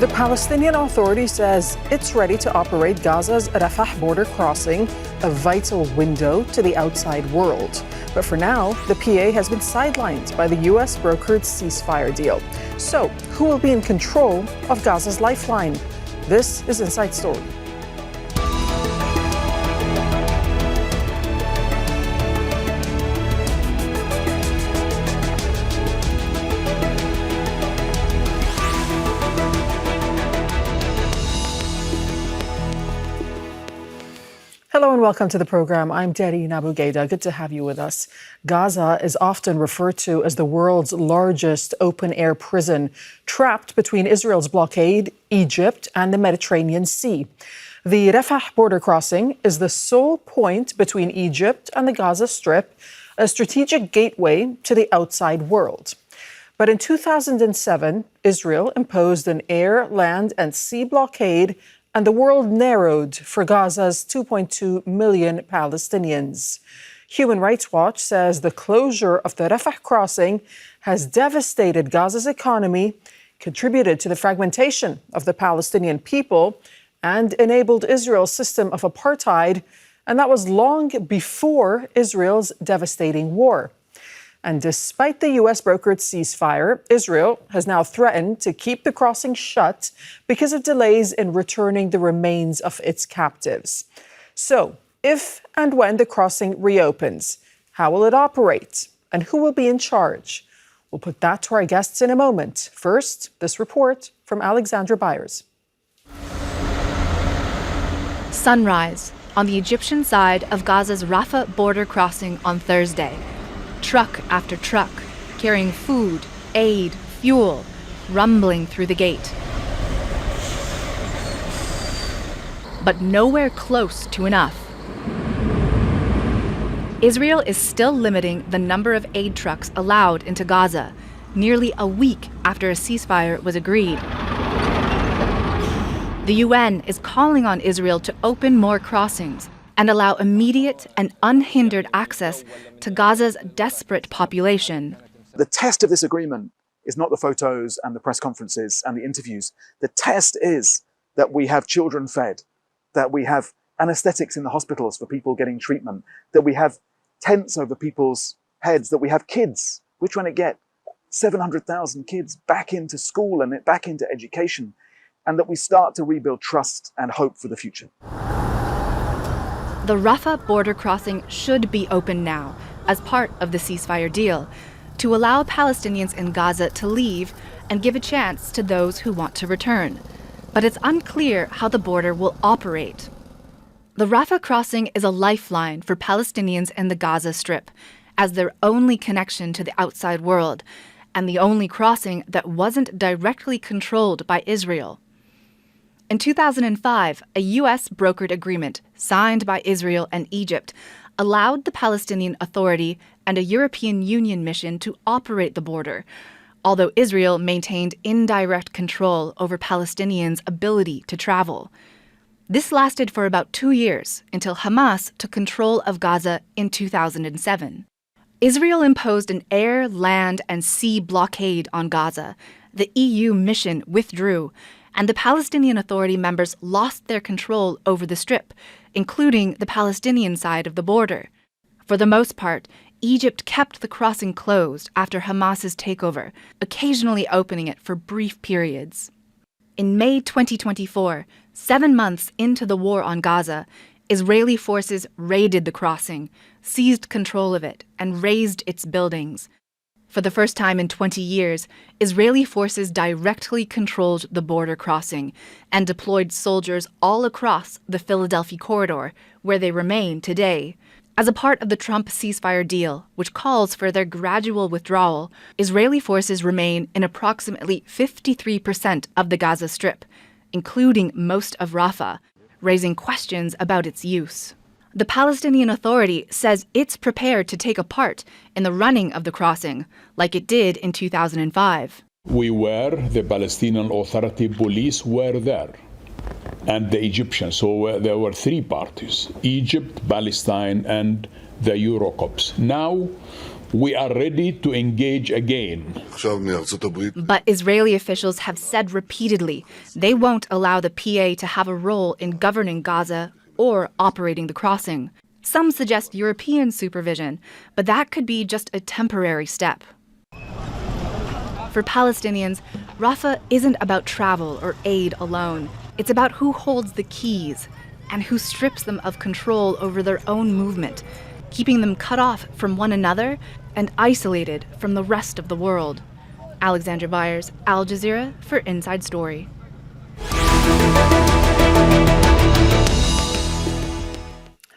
The Palestinian Authority says it's ready to operate Gaza's Rafah Border Crossing, a vital window to the outside world. But for now, the PA has been sidelined by the U.S. brokered ceasefire deal. So, who will be in control of Gaza's lifeline? This is Inside Story. Hello and welcome to the program. I'm Deri Nabugaida. Good to have you with us. Gaza is often referred to as the world's largest open-air prison, trapped between Israel's blockade, Egypt, and the Mediterranean Sea. The Rafah Border Crossing is the sole point between Egypt and the Gaza Strip, a strategic gateway to the outside world. But in 2007, Israel imposed an air, land, and sea blockade, and the world narrowed for Gaza's 2.2 million Palestinians. Human Rights Watch says the closure of the Rafah Crossing has devastated Gaza's economy, contributed to the fragmentation of the Palestinian people, and enabled Israel's system of apartheid, and that was long before Israel's devastating war. And despite the U.S. brokered ceasefire, Israel has now threatened to keep the crossing shut because of delays in returning the remains of its captives. So, if and when the crossing reopens, how will it operate? And who will be in charge? We'll put that to our guests in a moment. First, this report from Alexandra Byers. Sunrise on the Egyptian side of Gaza's Rafah Border Crossing on Thursday. Truck after truck, carrying food, aid, fuel, rumbling through the gate. But nowhere close to enough. Israel is still limiting the number of aid trucks allowed into Gaza, nearly a week after a ceasefire was agreed. The UN is calling on Israel to open more crossings and allow immediate and unhindered access to Gaza's desperate population. The test of this agreement is not the photos and the press conferences and the interviews. The test is that we have children fed, that we have anesthetics in the hospitals for people getting treatment, that we have tents over people's heads, that we have kids. We're trying to get 700,000 kids back into school and back into education, and that we start to rebuild trust and hope for the future. The Rafah border crossing should be open now, as part of the ceasefire deal, to allow Palestinians in Gaza to leave and give a chance to those who want to return. But it's unclear how the border will operate. The Rafah crossing is a lifeline for Palestinians in the Gaza Strip, as their only connection to the outside world, and the only crossing that wasn't directly controlled by Israel. In 2005, a U.S. brokered agreement signed by Israel and Egypt allowed the Palestinian Authority and a European Union mission to operate the border, although Israel maintained indirect control over Palestinians' ability to travel. This lasted for about 2 years until Hamas took control of Gaza in 2007. Israel imposed an air, land, and sea blockade on Gaza. The EU mission withdrew, and the Palestinian Authority members lost their control over the Strip, including the Palestinian side of the border. For the most part, Egypt kept the crossing closed after Hamas's takeover, occasionally opening it for brief periods. In May 2024, 7 months into the war on Gaza, Israeli forces raided the crossing, seized control of it, and razed its buildings. For the first time in 20 years, Israeli forces directly controlled the border crossing and deployed soldiers all across the Philadelphia corridor, where they remain today. As a part of the Trump ceasefire deal, which calls for their gradual withdrawal, Israeli forces remain in approximately 53% of the Gaza Strip, including most of Rafah, raising questions about its use. The Palestinian Authority says it's prepared to take a part in the running of the crossing, like it did in 2005. The Palestinian Authority police were there, and the Egyptians. So there were 3 parties, Egypt, Palestine, and the Eurocops. Now we are ready to engage again. But Israeli officials have said repeatedly they won't allow the PA to have a role in governing Gaza or operating the crossing. Some suggest European supervision, but that could be just a temporary step. For Palestinians, Rafah isn't about travel or aid alone. It's about who holds the keys and who strips them of control over their own movement, keeping them cut off from one another and isolated from the rest of the world. Alexandra Byers, Al Jazeera for Inside Story.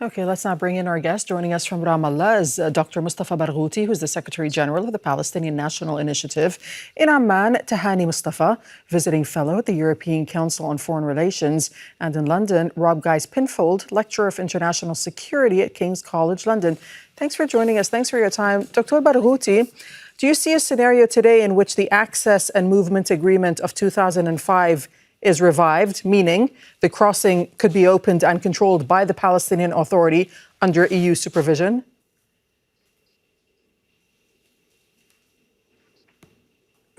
Okay, let's now bring in our guest. Joining us from Ramallah is Dr. Mustafa Barghouti, who's the Secretary General of the Palestinian National Initiative. In Amman, Tahani Mustafa, visiting fellow at the European Council on Foreign Relations. And in London, Rob Geiss-Pinfold, Lecturer of International Security at King's College London. Thanks for joining us. Thanks for your time. Dr. Barghouti, do you see a scenario today in which the Access and Movement Agreement of 2005 is revived, meaning the crossing could be opened and controlled by the Palestinian Authority under EU supervision?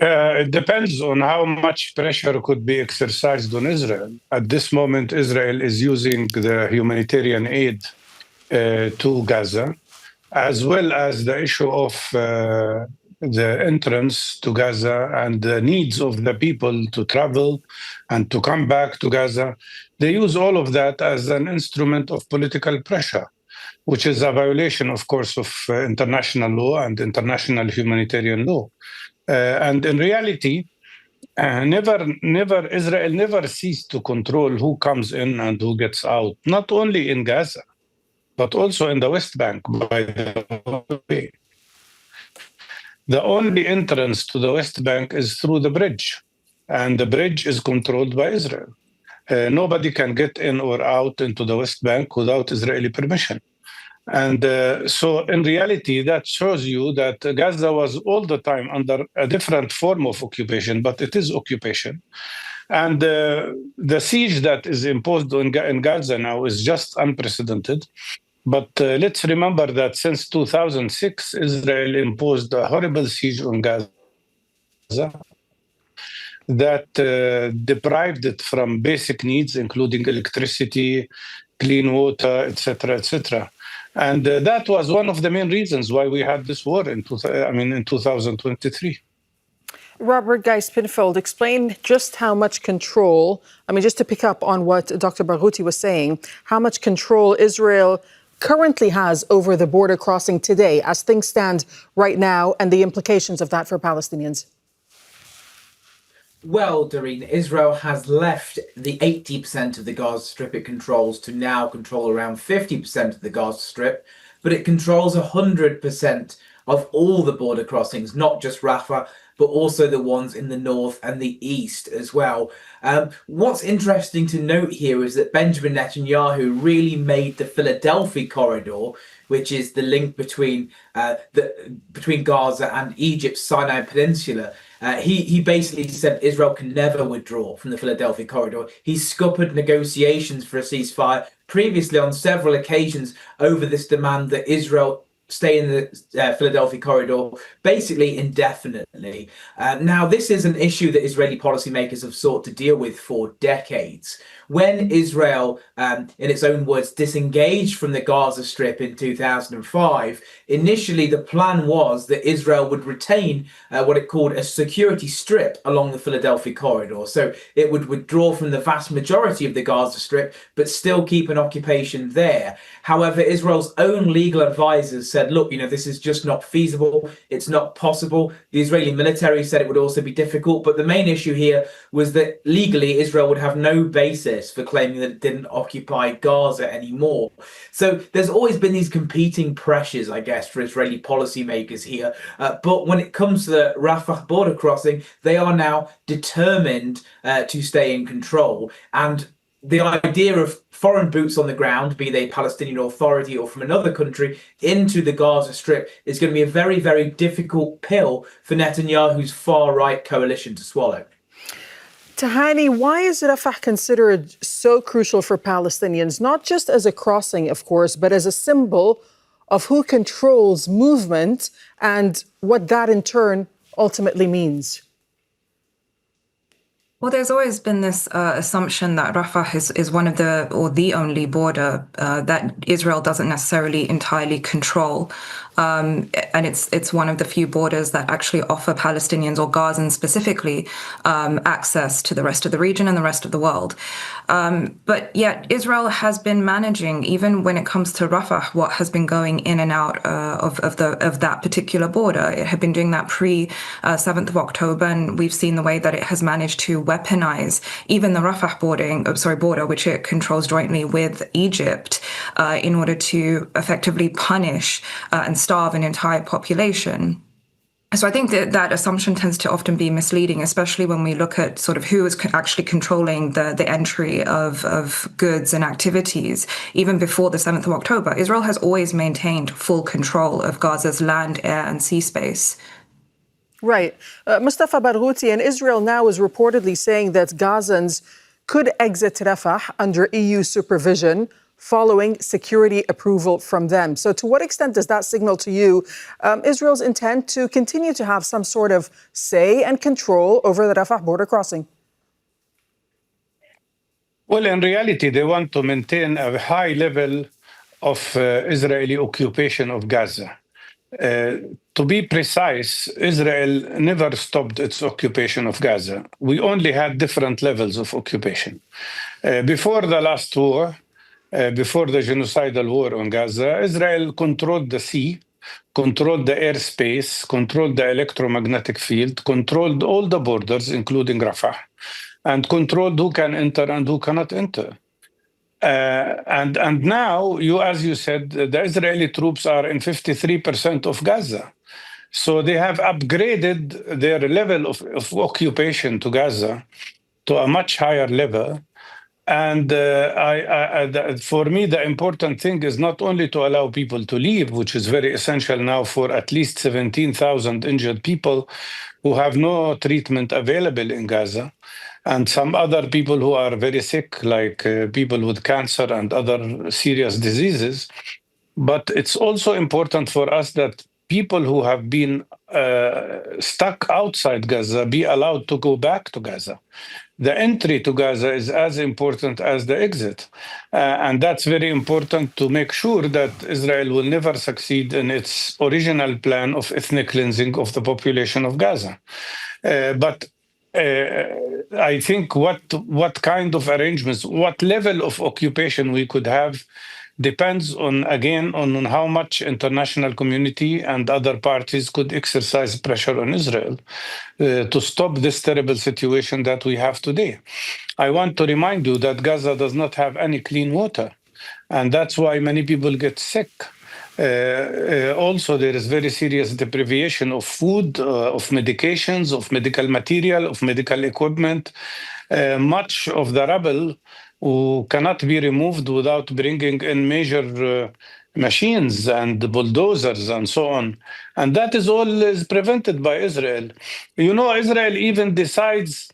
It depends on how much pressure could be exercised on Israel. At this moment, Israel is using the humanitarian aid to Gaza, as well as the issue of the entrance to Gaza and the needs of the people to travel and to come back to Gaza. They use all of that as an instrument of political pressure, which is a violation, of course, of international law and international humanitarian law. And in reality, Israel never ceased to control who comes in and who gets out, not only in Gaza, but also in the West Bank, by the way. The only entrance to the West Bank is through the bridge, and the bridge is controlled by Israel. Nobody can get in or out into the West Bank without Israeli permission. And so in reality, that shows you that Gaza was all the time under a different form of occupation, but it is occupation. And the siege that is imposed in Gaza now is just unprecedented. But let's remember that since 2006, Israel imposed a horrible siege on Gaza that deprived it from basic needs, including electricity, clean water, etc., etc. And that was one of the main reasons why we had this war in 2023. Robert Geiss-Pinfold, explain just how much control, just to pick up on what Dr. Barghouti was saying, how much control Israel currently has over the border crossing today, as things stand right now, and the implications of that for Palestinians. Well, Doreen, Israel has left the 80% of the Gaza Strip it controls to now control around 50% of the Gaza Strip, but it controls 100% of all the border crossings, not just Rafah, but also the ones in the north and the east as well. What's interesting to note here is that Benjamin Netanyahu really made the Philadelphia corridor, which is the link between Gaza and Egypt's Sinai Peninsula. He basically said Israel can never withdraw from the Philadelphia corridor. He scuppered negotiations for a ceasefire previously on several occasions over this demand that Israel stay in the Philadelphia corridor basically indefinitely. Now, this is an issue that Israeli policymakers have sought to deal with for decades. When Israel, in its own words, disengaged from the Gaza Strip in 2005, initially the plan was that Israel would retain what it called a security strip along the Philadelphia corridor. So it would withdraw from the vast majority of the Gaza Strip, but still keep an occupation there. However, Israel's own legal advisors said, look, this is just not feasible. It's not possible. The Israeli military said it would also be difficult. But the main issue here was that legally Israel would have no basis for claiming that it didn't occupy Gaza anymore. So there's always been these competing pressures, I guess, for Israeli policymakers here. But when it comes to the Rafah border crossing, they are now determined to stay in control. And the idea of foreign boots on the ground, be they Palestinian Authority or from another country, into the Gaza Strip is going to be a very, very difficult pill for Netanyahu's far-right coalition to swallow. Tahani, why is Rafah considered so crucial for Palestinians, not just as a crossing, of course, but as a symbol of who controls movement and what that in turn ultimately means? Well, there's always been this assumption that Rafah is one of the only border that Israel doesn't necessarily entirely control. And it's one of the few borders that actually offer Palestinians or Gazans specifically access to the rest of the region and the rest of the world. But yet Israel has been managing, even when it comes to Rafah, what has been going in and out of that particular border. It had been doing that pre-7th of October, and we've seen the way that it has managed to weaponize even the Rafah border, which it controls jointly with Egypt, in order to effectively punish and starve an entire population. So I think that assumption tends to often be misleading, especially when we look at sort of who is actually controlling the entry of goods and activities. Even before the 7th of October, Israel has always maintained full control of Gaza's land, air, and sea space. Right. Mustafa Barghouti, and Israel now is reportedly saying that Gazans could exit Rafah under EU supervision following security approval from them. So to what extent does that signal to you Israel's intent to continue to have some sort of say and control over the Rafah border crossing? Well, in reality, they want to maintain a high level of Israeli occupation of Gaza. To be precise, Israel never stopped its occupation of Gaza. We only had different levels of occupation. Before the last war, before the genocidal war on Gaza, Israel controlled the sea, controlled the airspace, controlled the electromagnetic field, controlled all the borders, including Rafah, and controlled who can enter and who cannot enter. And now, as you said, the Israeli troops are in 53% of Gaza. So they have upgraded their level of occupation to Gaza to a much higher level. And for me, the important thing is not only to allow people to leave, which is very essential now for at least 17,000 injured people who have no treatment available in Gaza, and some other people who are very sick, like people with cancer and other serious diseases. But it's also important for us that people who have been stuck outside Gaza be allowed to go back to Gaza. The entry to Gaza is as important as the exit. And that's very important to make sure that Israel will never succeed in its original plan of ethnic cleansing of the population of Gaza. But I think what kind of arrangements, what level of occupation we could have depends on how much international community and other parties could exercise pressure on Israel to stop this terrible situation that we have today. I want to remind you that Gaza does not have any clean water, and that's why many people get sick. Also, there is very serious deprivation of food, of medications, of medical material, of medical equipment. Much of the rubble cannot be removed without bringing in major machines and bulldozers and so on. And that is prevented by Israel. You know, Israel even decides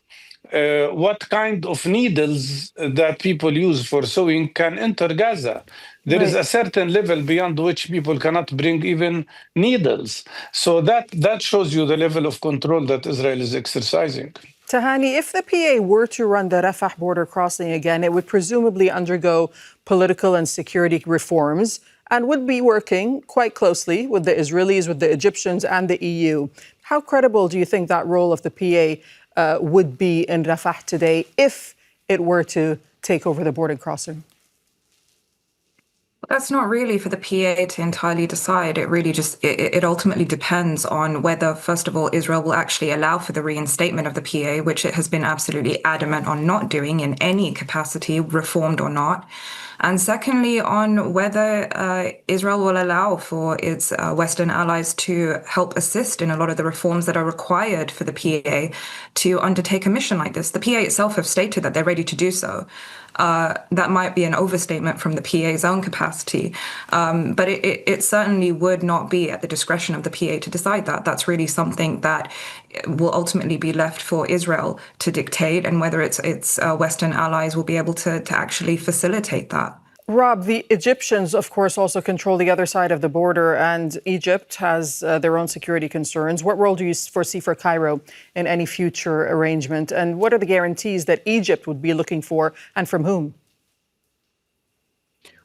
what kind of needles that people use for sewing can enter Gaza. There is a certain level beyond which people cannot bring even needles. So that shows you the level of control that Israel is exercising. Tahani, if the PA were to run the Rafah border crossing again, it would presumably undergo political and security reforms and would be working quite closely with the Israelis, with the Egyptians and the EU. How credible do you think that role of the PA would be in Rafah today if it were to take over the border crossing? That's not really for the PA to entirely decide. It really it ultimately depends on whether, first of all, Israel will actually allow for the reinstatement of the PA, which it has been absolutely adamant on not doing in any capacity, reformed or not. And secondly, on whether Israel will allow for its Western allies to help assist in a lot of the reforms that are required for the PA to undertake a mission like this. The PA itself have stated that they're ready to do so. That might be an overstatement from the PA's own capacity, but it certainly would not be at the discretion of the PA to decide that. That's really something that will ultimately be left for Israel to dictate, and whether its Western allies will be able to actually facilitate that. Rob, the Egyptians, of course, also control the other side of the border, and Egypt has their own security concerns. What role do you foresee for Cairo in any future arrangement? And what are the guarantees that Egypt would be looking for, and from whom?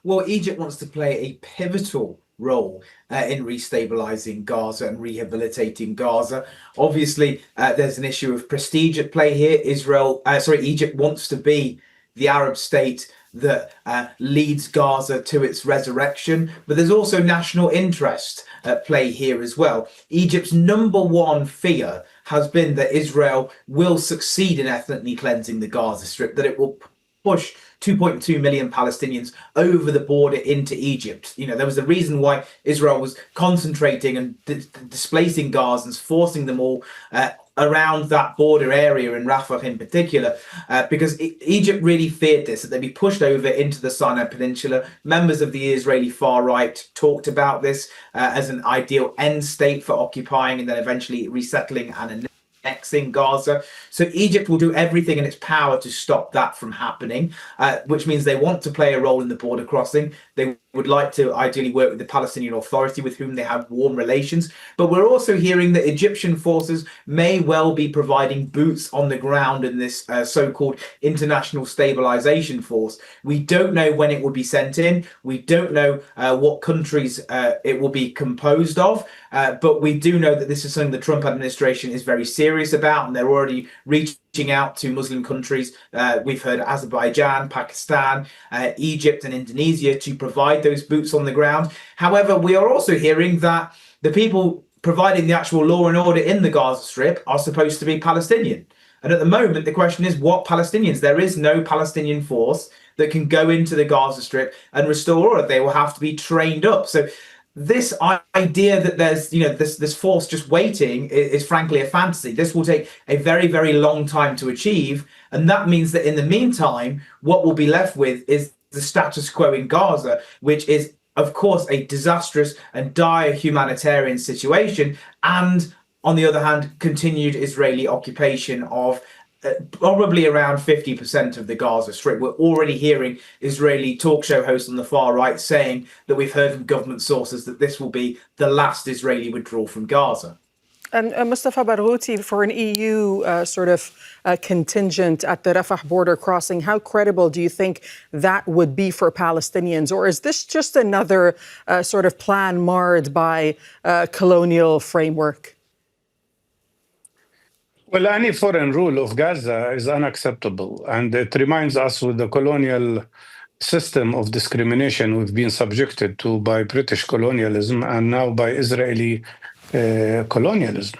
Well, Egypt wants to play a pivotal role in restabilizing Gaza and rehabilitating Gaza. Obviously, there's an issue of prestige at play here. Egypt wants to be the Arab state that leads Gaza to its resurrection, but there's also national interest at play here as well. Egypt's number one fear has been that Israel will succeed in ethnically cleansing the Gaza Strip, that it will push 2.2 million Palestinians over the border into Egypt. You know, there was a reason why Israel was concentrating and displacing Gazans, forcing them all around that border area in Rafah in particular, because Egypt really feared this, that they'd be pushed over into the Sinai Peninsula. Members of the Israeli far right talked about this as an ideal end state for occupying and then eventually resettling and annexing Gaza. So Egypt will do everything in its power to stop that from happening, which means they want to play a role in the border crossing. They would like to ideally work with the Palestinian Authority, with whom they have warm relations. But we're also hearing that Egyptian forces may well be providing boots on the ground in this so-called international stabilization force. We don't know when it will be sent in. We don't know what countries it will be composed of. But we do know that this is something the Trump administration is very serious about, and they're already reaching out to Muslim countries. We've heard Azerbaijan, Pakistan, Egypt and Indonesia to provide those boots on the ground. However, we are also hearing that the people providing the actual law and order in the Gaza Strip are supposed to be Palestinian. And at the moment, the question is, what Palestinians? There is no Palestinian force that can go into the Gaza Strip and restore order. They will have to be trained up. So this idea that there's, you know, this force just waiting is frankly a fantasy. This will take a very, very long time to achieve. And that means that in the meantime, what we'll be left with is the status quo in Gaza, which is, of course, a disastrous and dire humanitarian situation. And on the other hand, continued Israeli occupation of probably around 50% of the Gaza Strip. We're already hearing Israeli talk show hosts on the far right saying that we've heard from government sources that this will be the last Israeli withdrawal from Gaza. And Mustafa Barghouti, for an EU contingent at the Rafah border crossing, how credible do you think that would be for Palestinians? Or is this just another plan marred by colonial framework? Well, any foreign rule of Gaza is unacceptable, and it reminds us with the colonial system of discrimination we've been subjected to by British colonialism and now by Israeli colonialism.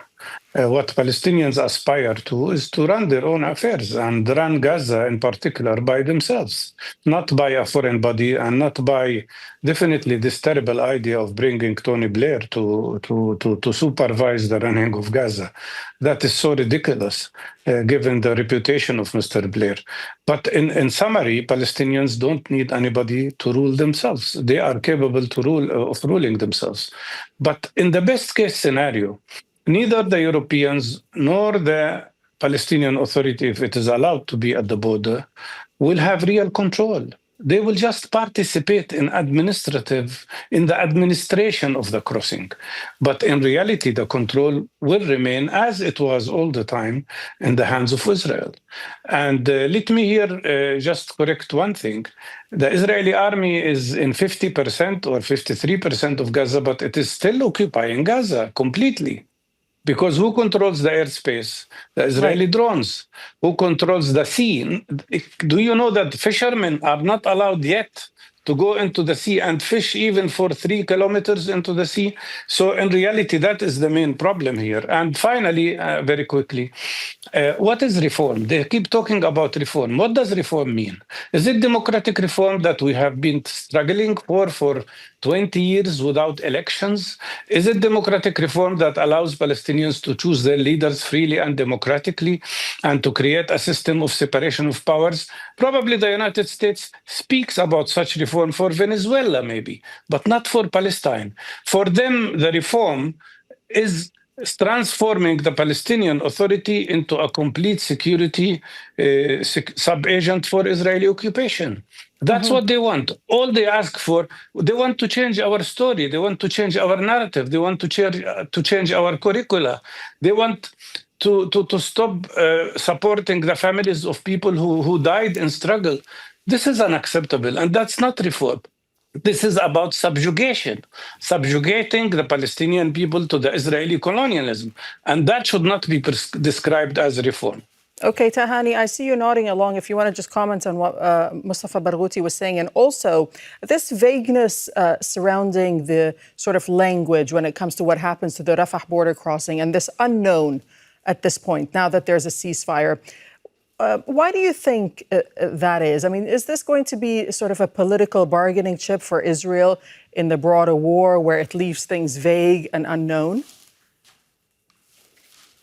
What Palestinians aspire to is to run their own affairs and run Gaza in particular by themselves, not by a foreign body and not by definitely this terrible idea of bringing Tony Blair to supervise the running of Gaza. That is so ridiculous, given the reputation of Mr. Blair. But in summary, Palestinians don't need anybody to rule themselves. They are capable of ruling themselves. But in the best case scenario, neither the Europeans nor the Palestinian Authority, if it is allowed to be at the border, will have real control. They will just participate in the administration of the crossing. But in reality, the control will remain, as it was all the time, in the hands of Israel. And let me here just correct one thing. The Israeli army is in 50% or 53% of Gaza, but it is still occupying Gaza completely. Because who controls the airspace? The Israeli drones. Who controls the sea? Do you know that fishermen are not allowed yet to go into the sea and fish even for 3 kilometers into the sea? So in reality, that is the main problem here. And finally, very quickly, what is reform? They keep talking about reform. What does reform mean? Is it democratic reform that we have been struggling for 20 years without elections? Is it democratic reform that allows Palestinians to choose their leaders freely and democratically and to create a system of separation of powers? Probably the United States speaks about such reform for Venezuela, maybe, but not for Palestine. For them, the reform is transforming the Palestinian Authority into a complete security sub-agent for Israeli occupation. That's what they want. All they ask for, they want to change our story. They want to change our narrative. They want to change our curricula. They want to stop supporting the families of people who died in struggle. This is unacceptable, and that's not reform. This is about subjugation, subjugating the Palestinian people to the Israeli colonialism. And that should not be described as reform. Okay, Tahani, I see you nodding along. If you want to just comment on what Mustafa Barghouti was saying, and also this vagueness surrounding the sort of language when it comes to what happens to the Rafah border crossing and this unknown at this point, now that there's a ceasefire. Why do you think that is? I mean, is this going to be sort of a political bargaining chip for Israel in the broader war where it leaves things vague and unknown?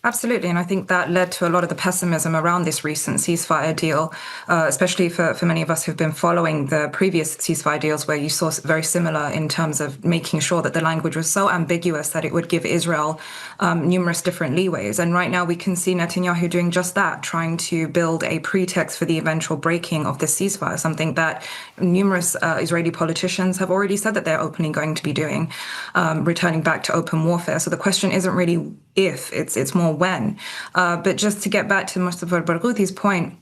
Absolutely, and I think that led to a lot of the pessimism around this recent ceasefire deal, especially for many of us who've been following the previous ceasefire deals where you saw very similar in terms of making sure that the language was so ambiguous that it would give Israel numerous different leeways. And right now we can see Netanyahu doing just that, trying to build a pretext for the eventual breaking of the ceasefire, something that numerous Israeli politicians have already said that they're openly going to be doing, returning back to open warfare. So the question isn't really if, it's more when. But just to get back to Mustafa Barghouti's point,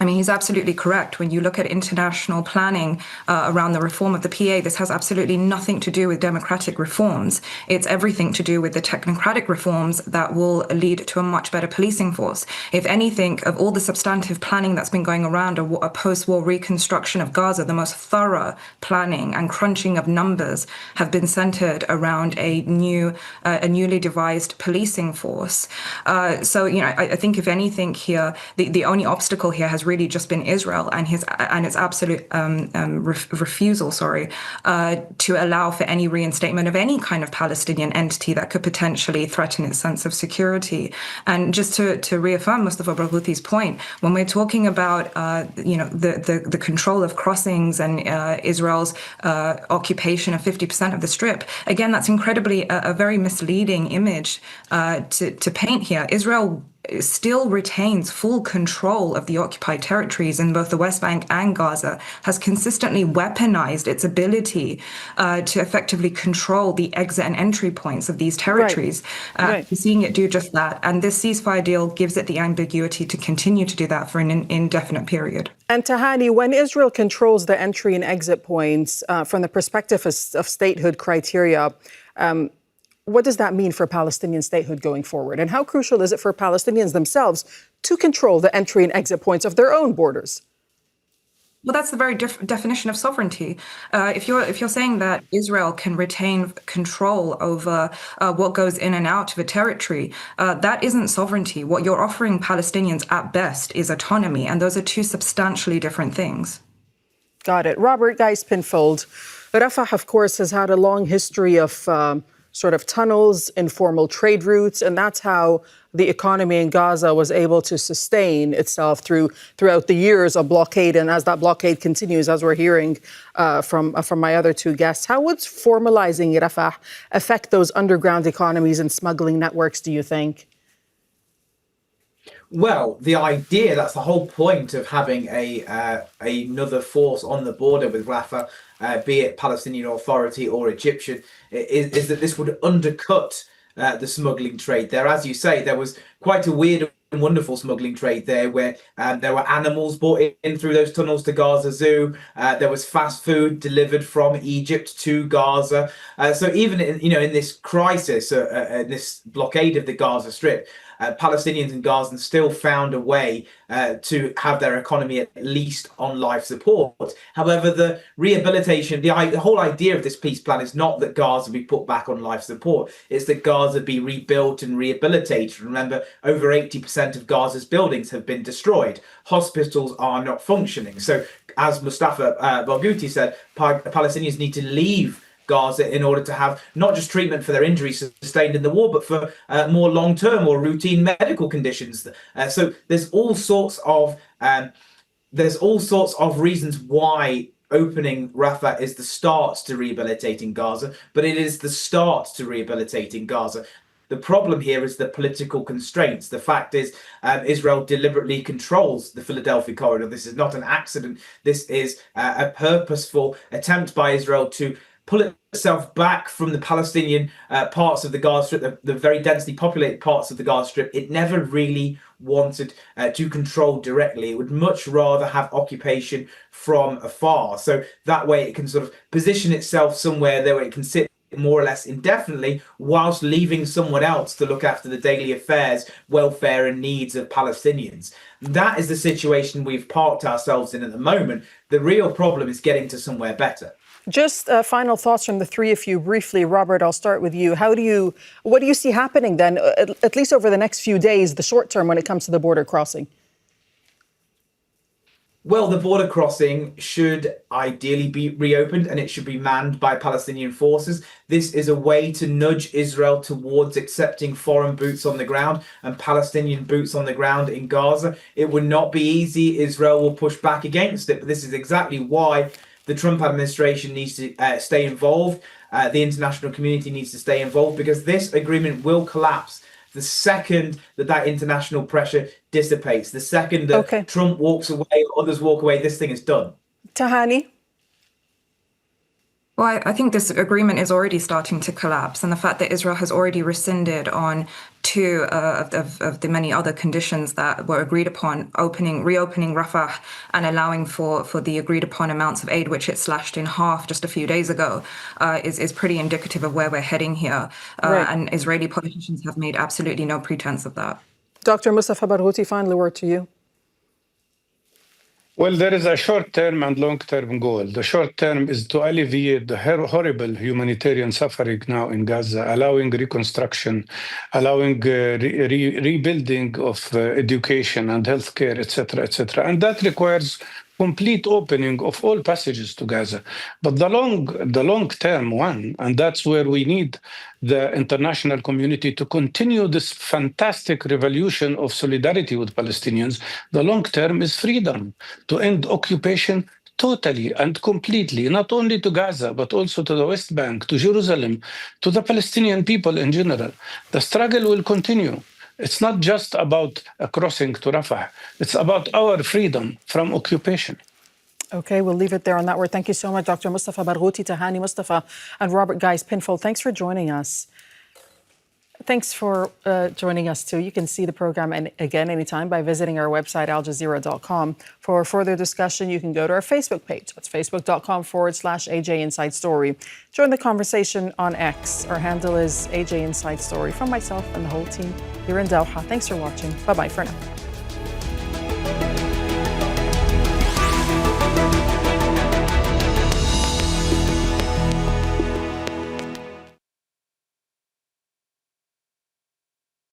I mean, he's absolutely correct. When you look at international planning around the reform of the PA, this has absolutely nothing to do with democratic reforms. It's everything to do with the technocratic reforms that will lead to a much better policing force. If anything, of all the substantive planning that's been going around a post-war reconstruction of Gaza, the most thorough planning and crunching of numbers have been centered around a newly devised policing force. So, you know, I think if anything here, the only obstacle here has really just been Israel and its absolute refusal, to allow for any reinstatement of any kind of Palestinian entity that could potentially threaten its sense of security. And just to reaffirm Mustafa Barghouti's point, when we're talking about the control of crossings and Israel's occupation of 50% of the Strip, again, that's incredibly a very misleading image to paint here. Israel still retains full control of the occupied territories in both the West Bank and Gaza, has consistently weaponized its ability to effectively control the exit and entry points of these territories. Right. Seeing it do just that. And this ceasefire deal gives it the ambiguity to continue to do that for an indefinite period. And Tahani, when Israel controls the entry and exit points from the perspective of statehood criteria, what does that mean for Palestinian statehood going forward? And how crucial is it for Palestinians themselves to control the entry and exit points of their own borders? Well, that's the very definition of sovereignty. If you're saying that Israel can retain control over what goes in and out of a territory, that isn't sovereignty. What you're offering Palestinians at best is autonomy, and those are two substantially different things. Got it. Robert Geis-Pinfold. Rafah, of course, has had a long history of sort of tunnels, informal trade routes, and that's how the economy in Gaza was able to sustain itself throughout the years of blockade. And as that blockade continues, as we're hearing from my other two guests, how would formalizing Rafah affect those underground economies and smuggling networks, do you think? Well, the idea, that's the whole point of having another force on the border with Rafah, be it Palestinian Authority or Egyptian, is that this would undercut the smuggling trade there. As you say, there was quite a weird and wonderful smuggling trade there where there were animals brought in through those tunnels to Gaza Zoo. There was fast food delivered from Egypt to Gaza. So even in this crisis, this blockade of the Gaza Strip, Palestinians and Gazans still found a way to have their economy at least on life support. However, the rehabilitation, the whole idea of this peace plan is not that Gaza be put back on life support. It's that Gaza be rebuilt and rehabilitated. Remember, over 80% of Gaza's buildings have been destroyed. Hospitals are not functioning. So, as Mustafa Barghouti said, Palestinians need to leave Gaza in order to have not just treatment for their injuries sustained in the war, but for more long-term or routine medical conditions. So there's all sorts of reasons why opening Rafah is the start to rehabilitating Gaza, but it is the start to rehabilitating Gaza. The problem here is the political constraints. The fact is, Israel deliberately controls the Philadelphia corridor. This is not an accident. This is a purposeful attempt by Israel to pull itself back from the Palestinian parts of the Gaza Strip, the very densely populated parts of the Gaza Strip. It never really wanted to control directly. It would much rather have occupation from afar. So that way it can sort of position itself somewhere there where it can sit more or less indefinitely, whilst leaving someone else to look after the daily affairs, welfare and needs of Palestinians. That is the situation we've parked ourselves in at the moment. The real problem is getting to somewhere better. Just final thoughts from the three of you briefly. Robert, I'll start with you. What do you see happening then, at least over the next few days, the short term, when it comes to the border crossing? Well, the border crossing should ideally be reopened, and it should be manned by Palestinian forces. This is a way to nudge Israel towards accepting foreign boots on the ground and Palestinian boots on the ground in Gaza. It would not be easy. Israel will push back against it, but this is exactly why the Trump administration needs to stay involved. The international community needs to stay involved, because this agreement will collapse the second that international pressure dissipates. The second that Trump walks away, others walk away, this thing is done. Tahani? Well, I think this agreement is already starting to collapse, and the fact that Israel has already rescinded on two of the many other conditions that were agreed upon, reopening Rafah and allowing for the agreed upon amounts of aid, which it slashed in half just a few days ago, is pretty indicative of where we're heading here. And Israeli politicians have made absolutely no pretense of that. Dr. Mustafa Barghouti, finally word to you. Well, there is a short-term and long-term goal. The short-term is to alleviate the horrible humanitarian suffering now in Gaza, allowing reconstruction, allowing rebuilding of education and healthcare, etc., etc. And that requires complete opening of all passages to Gaza. But the long-term one, and that's where we need the international community to continue this fantastic revolution of solidarity with Palestinians. The long term is freedom, to end occupation totally and completely, not only to Gaza, but also to the West Bank, to Jerusalem, to the Palestinian people in general. The struggle will continue. It's not just about a crossing to Rafah. It's about our freedom from occupation. Okay, we'll leave it there on that word. Thank you so much, Dr. Mustafa Barghouti, Tahani Mustafa, and Robert Guys-Pinfold. Thanks for joining us. Thanks for joining us, too. You can see the program again anytime by visiting our website, aljazeera.com. For further discussion, you can go to our Facebook page. That's facebook.com/AJ Inside Story. Join the conversation on X. Our handle is AJ Inside Story. From myself and the whole team here in Doha. Thanks for watching. Bye-bye for now.